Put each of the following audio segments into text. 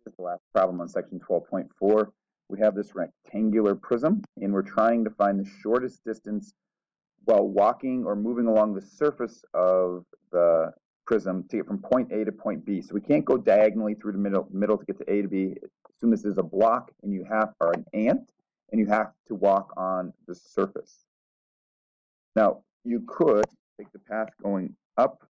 is the last problem on section 12.4. We have this rectangular prism, and we're trying to find the shortest distance while walking or moving along the surface of the prism to get from point A to point B. So we can't go diagonally through the middle to get to A to B. Assume this is a block, and you have, or an ant, and you have to walk on the surface. Now, you could take the path going up,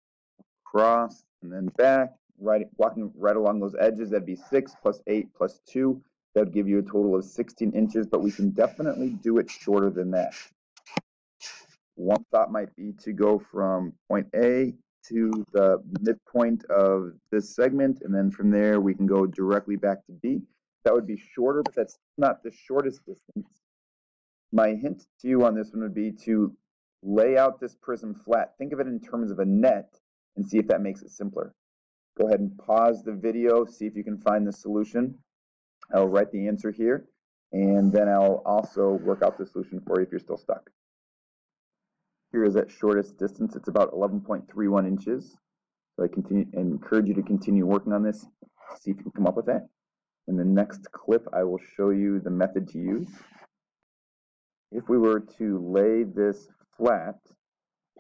across, and then back, walking right along those edges. That'd be 6 plus 8 plus 2. That would give you a total of 16 inches, but we can definitely do it shorter than that. One thought might be to go from point A to the midpoint of this segment, and then from there we can go directly back to B. That would be shorter, but that's not the shortest distance. My hint to you on this one would be to lay out this prism flat. Think of it in terms of a net and see if that makes it simpler. Go ahead and pause the video, see if you can find the solution. I'll write the answer here, and then I'll also work out the solution for you if you're still stuck. Here is that shortest distance. It's about 11.31 inches. So I encourage you to continue working on this, see if you can come up with that. In the next clip, I will show you the method to use. If we were to lay this flat,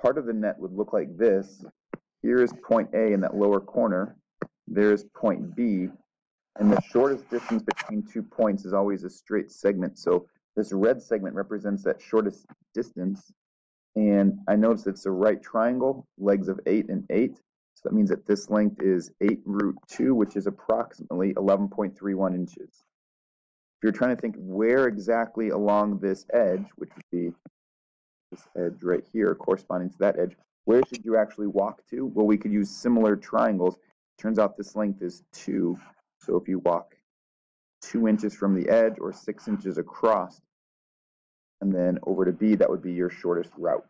part of the net would look like this. Here is point A in that lower corner. There's point B. And the shortest distance between 2 points is always a straight segment. So this red segment represents that shortest distance. And I notice it's a right triangle, legs of 8 and 8. So that means that this length is 8 root 2, which is approximately 11.31 inches. If you're trying to think where exactly along this edge, which would be this edge right here corresponding to that edge, where should you actually walk to? Well, we could use similar triangles. Turns out this length is 2. So if you walk 2 inches from the edge or 6 inches across, and then over to B, that would be your shortest route.